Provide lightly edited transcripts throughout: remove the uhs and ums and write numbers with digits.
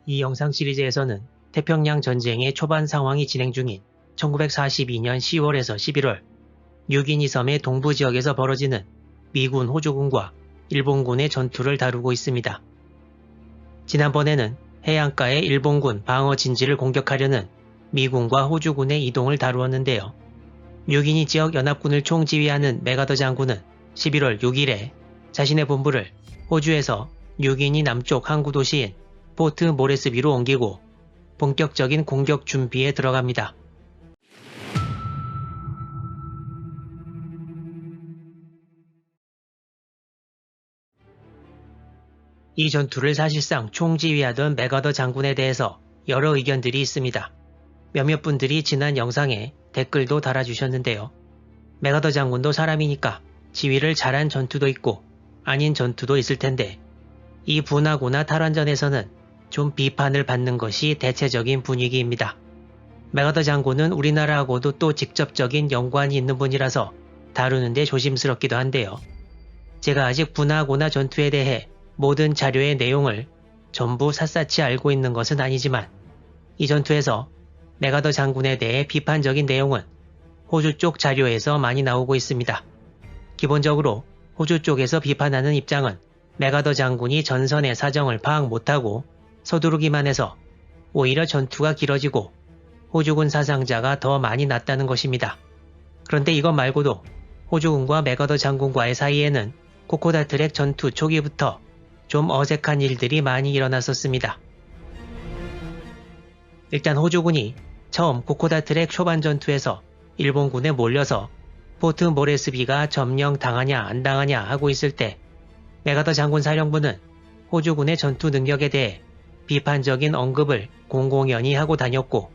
이 영상 시리즈에서는 태평양 전쟁의 초반 상황이 진행 중인 1942년 10월에서 11월 6인이 섬의 동부 지역에서 벌어지는 미군 호주군과 일본군의 전투를 다루고 있습니다. 지난번에는 해안가의 일본군 방어 진지를 공격하려는 미군과 호주군의 이동을 다루었는데요. 6인이 지역 연합군을 총지휘하는 맥아더 장군은 11월 6일에 자신의 본부를 호주에서 6인이 남쪽 항구 도시인 포트 모레스비로 옮기고 본격적인 공격 준비에 들어갑니다. 이 전투를 사실상 총지휘하던 맥아더 장군에 대해서 여러 의견들이 있습니다. 몇몇 분들이 지난 영상에 댓글도 달아주셨는데요. 맥아더 장군도 사람이니까 지휘를 잘한 전투도 있고 아닌 전투도 있을 텐데 이 분하구나 탈환전에서는 좀 비판을 받는 것이 대체적인 분위기입니다. 맥아더 장군은 우리나라하고도 또 직접적인 연관이 있는 분이라서 다루는데 조심스럽기도 한데요. 제가 아직 분하구나 전투에 대해 모든 자료의 내용을 전부 샅샅이 알고 있는 것은 아니지만 이 전투에서 맥아더 장군에 대해 비판적인 내용은 호주 쪽 자료에서 많이 나오고 있습니다. 기본적으로 호주 쪽에서 비판하는 입장은 맥아더 장군이 전선의 사정을 파악 못하고 서두르기만 해서 오히려 전투가 길어지고 호주군 사상자가 더 많이 났다는 것입니다. 그런데 이것 말고도 호주군과 맥아더 장군과의 사이에는 코코다 트랙 전투 초기부터 좀 어색한 일들이 많이 일어났었습니다. 일단 호주군이 처음 코코다 트랙 초반 전투에서 일본군에 몰려서 포트 모레스비가 점령당하냐 안 당하냐 하고 있을 때 맥아더 장군 사령부는 호주군의 전투 능력에 대해 비판적인 언급을 공공연히 하고 다녔고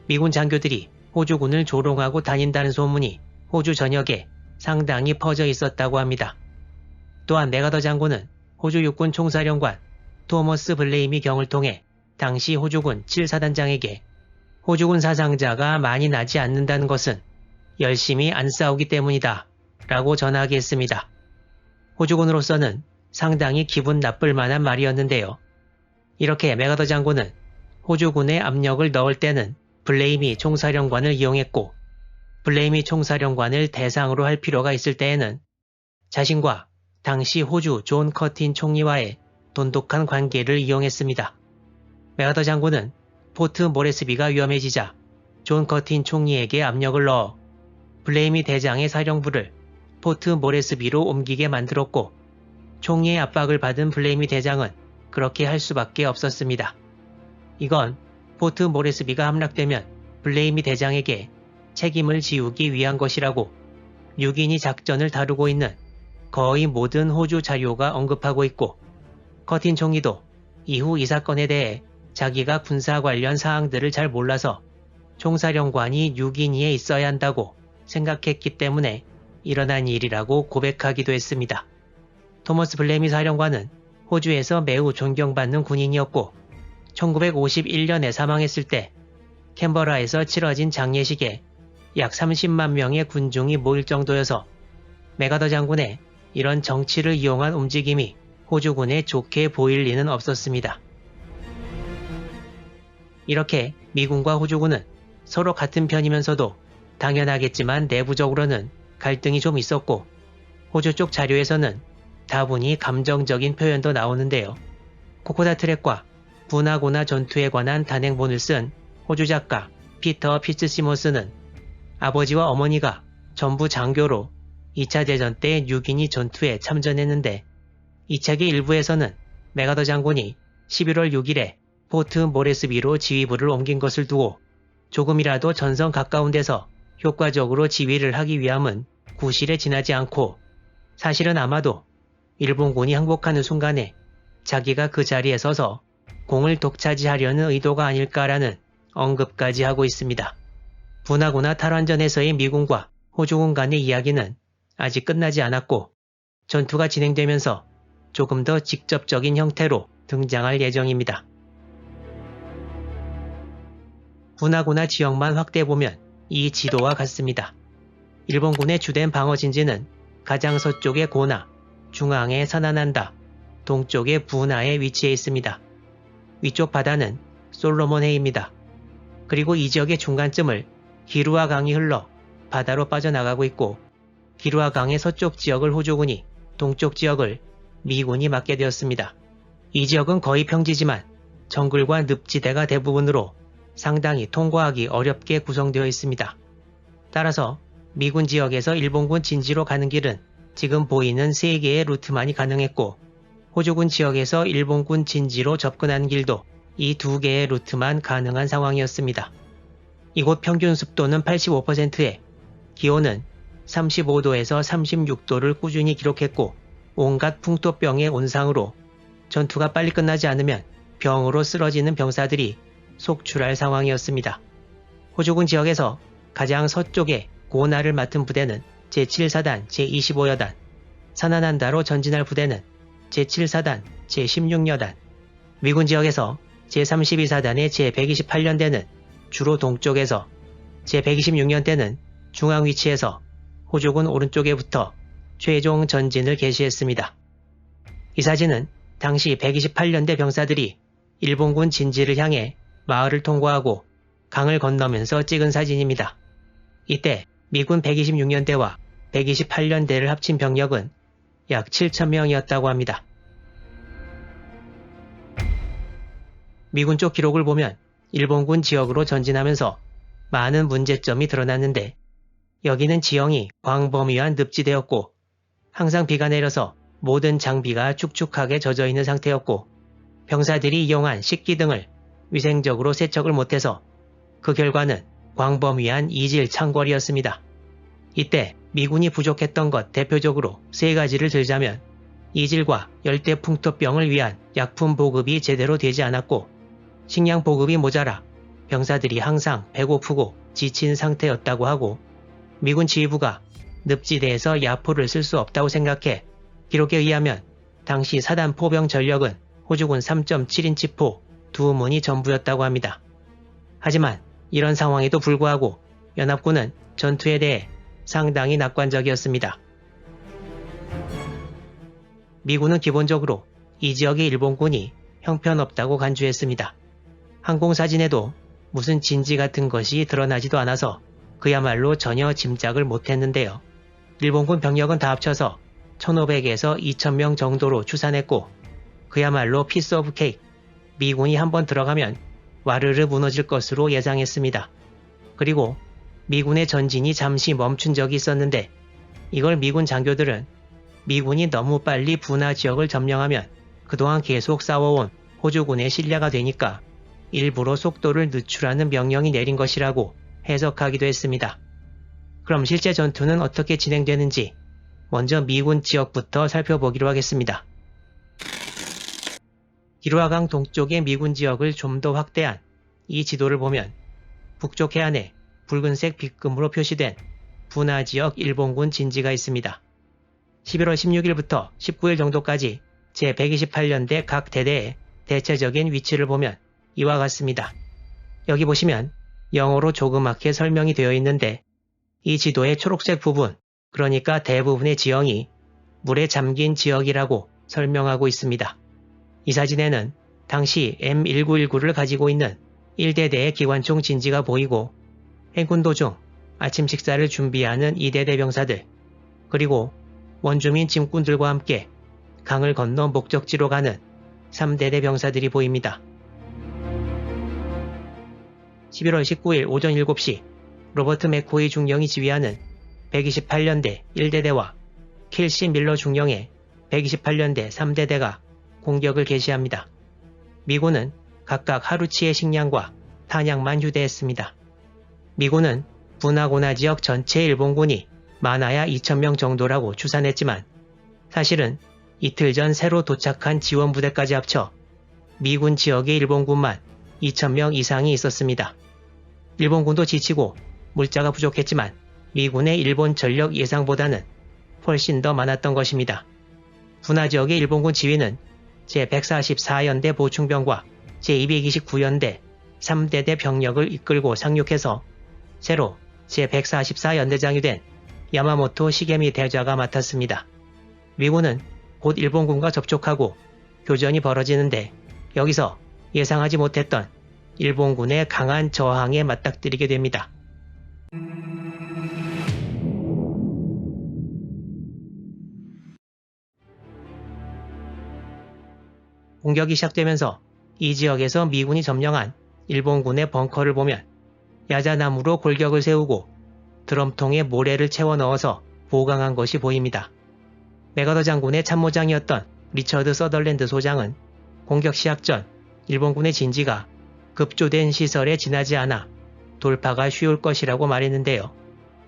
미군 장교들이 호주군을 조롱하고 다닌다는 소문이 호주 전역에 상당히 퍼져 있었다고 합니다. 또한 맥아더 장군은 호주 육군 총사령관 토머스 블레이미 경을 통해 당시 호주군 7사단장에게 호주군 사상자가 많이 나지 않는다는 것은 열심히 안 싸우기 때문이다 라고 전하게 했습니다. 호주군으로서는 상당히 기분 나쁠 만한 말이었는데요. 이렇게 맥아더 장군은 호주군에 압력을 넣을 때는 블레이미 총사령관을 이용했고 블레이미 총사령관을 대상으로 할 필요가 있을 때에는 자신과 당시 호주 존 커틴 총리와의 돈독한 관계를 이용했습니다. 맥아더 장군은 포트 모레스비가 위험해지자 존 커틴 총리에게 압력을 넣어 블레이미 대장의 사령부를 포트 모레스비로 옮기게 만들었고 총리의 압박을 받은 블레이미 대장은 그렇게 할 수밖에 없었습니다. 이건 포트 모레스비가 함락되면 블레이미 대장에게 책임을 지우기 위한 것이라고 6인이 작전을 다루고 있는 거의 모든 호주 자료가 언급하고 있고 커틴 총리도 이후 이 사건에 대해 자기가 군사 관련 사항들을 잘 몰라서 총사령관이 6인위에 있어야 한다고 생각했기 때문에 일어난 일이라고 고백하기도 했습니다. 토머스 블레이미 사령관은 호주에서 매우 존경받는 군인이었고 1951년에 사망했을 때 캔버라에서 치러진 장례식에 약 30만 명의 군중이 모일 정도여서 맥아더 장군의 이런 정치를 이용한 움직임이 호주군에 좋게 보일 리는 없었습니다. 이렇게 미군과 호주군은 서로 같은 편이면서도 당연하겠지만 내부적으로는 갈등이 좀 있었고 호주 쪽 자료에서는 다분히 감정적인 표현도 나오는데요. 코코다 트랙과 분하구나 전투에 관한 단행본을 쓴 호주 작가 피터 피츠시모스는 아버지와 어머니가 전부 장교로 2차 대전 때 6인이 전투에 참전했는데 이 책의 일부에서는 맥아더 장군이 11월 6일에 포트 모레스비로 지휘부를 옮긴 것을 두고 조금이라도 전선 가까운 데서 효과적으로 지휘를 하기 위함은 구실에 지나지 않고 사실은 아마도 일본군이 항복하는 순간에 자기가 그 자리에 서서 공을 독차지하려는 의도가 아닐까라는 언급까지 하고 있습니다. 분하구나 탈환전에서의 미군과 호주군 간의 이야기는 아직 끝나지 않았고 전투가 진행되면서 조금 더 직접적인 형태로 등장할 예정입니다. 분하구나 지역만 확대해보면 이 지도와 같습니다. 일본군의 주된 방어 진지는 가장 서쪽의 고나, 중앙의 사나난다, 동쪽의 부나에 위치해 있습니다. 위쪽 바다는 솔로몬 해입니다. 그리고 이 지역의 중간쯤을 기루아 강이 흘러 바다로 빠져나가고 있고 기루아 강의 서쪽 지역을 호주군이, 동쪽 지역을 미군이 맡게 되었습니다. 이 지역은 거의 평지지만 정글과 늪지대가 대부분으로 상당히 통과하기 어렵게 구성되어 있습니다. 따라서 미군 지역에서 일본군 진지로 가는 길은 지금 보이는 3개의 루트만이 가능했고 호주군 지역에서 일본군 진지로 접근하는 길도 이 2개의 루트만 가능한 상황이었습니다. 이곳 평균 습도는 85%에 기온은 35도에서 36도를 꾸준히 기록했고 온갖 풍토병의 온상으로 전투가 빨리 끝나지 않으면 병으로 쓰러지는 병사들이 속출할 상황이었습니다. 호주군 지역에서 가장 서쪽에 고나를 맡은 부대는 제7사단 제25여단, 사나난다로 전진할 부대는 제7사단 제16여단, 미군 지역에서 제32사단의 제128년대는 주로 동쪽에서, 제126년대는 중앙 위치에서 호주군 오른쪽에 붙어 최종 전진을 개시했습니다. 이 사진은 당시 128년대 병사들이 일본군 진지를 향해 마을을 통과하고 강을 건너면서 찍은 사진입니다. 이때 미군 126년대와 128년대를 합친 병력은 약 7,000명이었다고 합니다. 미군 쪽 기록을 보면 일본군 지역으로 전진하면서 많은 문제점이 드러났는데 여기는 지형이 광범위한 늪지대였고 항상 비가 내려서 모든 장비가 축축하게 젖어있는 상태였고 병사들이 이용한 식기 등을 위생적으로 세척을 못해서 그 결과는 광범위한 이질 창궐이었습니다. 이때 미군이 부족했던 것 대표적으로 3가지를 들자면 이질과 열대 풍토병을 위한 약품 보급이 제대로 되지 않았고 식량 보급이 모자라 병사들이 항상 배고프고 지친 상태였다고 하고 미군 지휘부가 늪지대에서 야포를 쓸 수 없다고 생각해 기록에 의하면 당시 사단 포병 전력은 호주군 3.7인치 포 2문이 전부였다고 합니다. 하지만 이런 상황에도 불구하고 연합군은 전투에 대해 상당히 낙관적이었습니다. 미군은 기본적으로 이 지역의 일본군이 형편없다고 간주했습니다. 항공사진에도 무슨 진지 같은 것이 드러나지도 않아서 그야말로 전혀 짐작을 못했는데요. 일본군 병력은 다 합쳐서 1,500에서 2,000명 정도로 추산했고 그야말로 피스 오브 케이크, 미군이 한번 들어가면 와르르 무너질 것으로 예상했습니다. 그리고 미군의 전진이 잠시 멈춘 적이 있었는데 이걸 미군 장교들은 미군이 너무 빨리 분화 지역을 점령하면 그동안 계속 싸워온 호주군의 신뢰가 되니까 일부러 속도를 늦추라는 명령이 내린 것이라고 해석하기도 했습니다. 그럼 실제 전투는 어떻게 진행되는지 먼저 미군 지역부터 살펴보기로 하겠습니다. 기루아강 동쪽의 미군 지역을 좀 더 확대한 이 지도를 보면 북쪽 해안에 붉은색 빗금으로 표시된 분화지역 일본군 진지가 있습니다. 11월 16일부터 19일 정도까지 제128년대 각 대대의 대체적인 위치를 보면 이와 같습니다. 여기 보시면 영어로 조그맣게 설명이 되어 있는데 이 지도의 초록색 부분, 그러니까 대부분의 지형이 물에 잠긴 지역이라고 설명하고 있습니다. 이 사진에는 당시 M1919를 가지고 있는 1대대의 기관총 진지가 보이고 행군 도중 아침 식사를 준비하는 2대대 병사들, 그리고 원주민 짐꾼들과 함께 강을 건너 목적지로 가는 3대대 병사들이 보입니다. 11월 19일 오전 7시 로버트 맥코이 중령이 지휘하는 128년대 1대대와 킬시 밀러 중령의 128년대 3대대가 공격을 개시합니다. 미군은 각각 하루치의 식량과 탄약만 휴대했습니다. 미군은 분화고나 지역 전체 일본군이 많아야 2,000명 정도라고 추산했지만 사실은 이틀 전 새로 도착한 지원부대까지 합쳐 미군 지역의 일본군만 2,000명 이상이 있었습니다. 일본군도 지치고 물자가 부족했지만 미군의 일본 전력 예상보다는 훨씬 더 많았던 것입니다. 분화 지역의 일본군 지휘는 제144연대 보충병과 제229연대 3대대 병력을 이끌고 상륙해서 새로 제144연대장이 된 야마모토 시게미 대좌가 맡았습니다. 미군은 곧 일본군과 접촉하고 교전이 벌어지는데 여기서 예상하지 못했던 일본군의 강한 저항에 맞닥뜨리게 됩니다. 공격이 시작되면서 이 지역에서 미군이 점령한 일본군의 벙커를 보면 야자나무로 골격을 세우고 드럼통에 모래를 채워 넣어서 보강한 것이 보입니다. 맥아더 장군의 참모장이었던 리처드 서덜랜드 소장은 공격 시작 전 일본군의 진지가 급조된 시설에 지나지 않아 돌파가 쉬울 것이라고 말했는데요.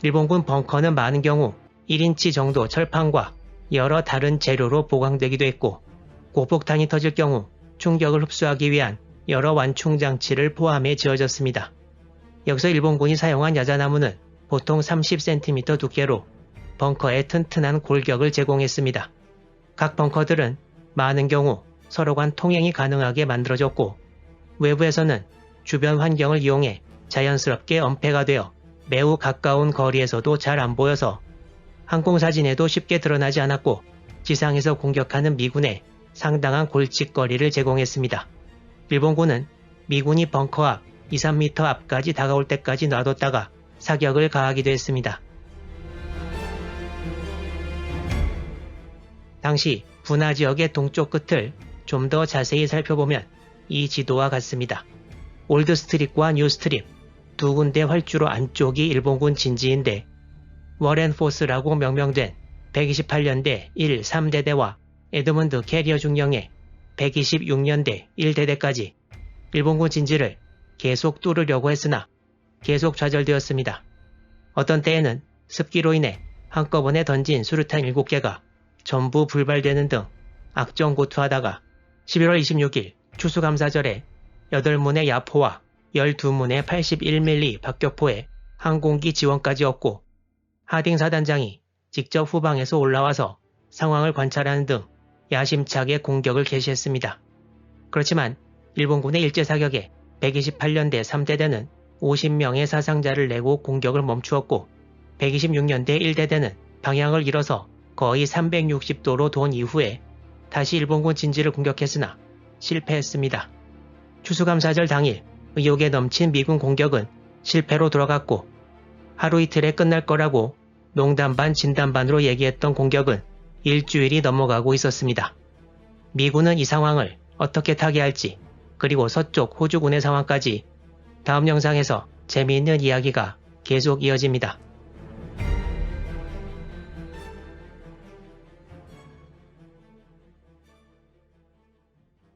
일본군 벙커는 많은 경우 1인치 정도 철판과 여러 다른 재료로 보강되기도 했고 고폭탄이 터질 경우 충격을 흡수하기 위한 여러 완충 장치를 포함해 지어졌습니다. 여기서 일본군이 사용한 야자나무는 보통 30cm 두께로 벙커에 튼튼한 골격을 제공했습니다. 각 벙커들은 많은 경우 서로 간 통행이 가능하게 만들어졌고 외부에서는 주변 환경을 이용해 자연스럽게 엄폐가 되어 매우 가까운 거리에서도 잘 안 보여서 항공사진에도 쉽게 드러나지 않았고 지상에서 공격하는 미군에 상당한 골칫거리를 제공했습니다. 일본군은 미군이 벙커 앞 2-3m 앞까지 다가올 때까지 놔뒀다가 사격을 가하기도 했습니다. 당시 분화 지역의 동쪽 끝을 좀 더 자세히 살펴보면 이 지도와 같습니다. 올드 스트립과 뉴 스트립 두 군데 활주로 안쪽이 일본군 진지인데 워렌 포스라고 명명된 128년대 1, 3대대와 에드문드 캐리어 중령의 126년대 1대대까지 일본군 진지를 계속 뚫으려고 했으나 계속 좌절되었습니다. 어떤 때에는 습기로 인해 한꺼번에 던진 수류탄 7개가 전부 불발되는 등 악정고투하다가 11월 26일 추수감사절에 8문의 야포와 12문의 81mm 박격포에 항공기 지원까지 얻고 하딩 사단장이 직접 후방에서 올라와서 상황을 관찰하는 등 야심차게 공격을 개시했습니다. 그렇지만 일본군의 일제사격에 128년대 3대대는 50명의 사상자를 내고 공격을 멈추었고 126년대 1대대는 방향을 잃어서 거의 360도로 돈 이후에 다시 일본군 진지를 공격했으나 실패했습니다. 추수감사절 당일 의욕에 넘친 미군 공격은 실패로 돌아갔고 하루 이틀에 끝날 거라고 농담 반 진담 반으로 얘기했던 공격은 일주일이 넘어가고 있었습니다. 미군은 이 상황을 어떻게 타개할지 그리고 서쪽 호주군의 상황까지 다음 영상에서 재미있는 이야기가 계속 이어집니다.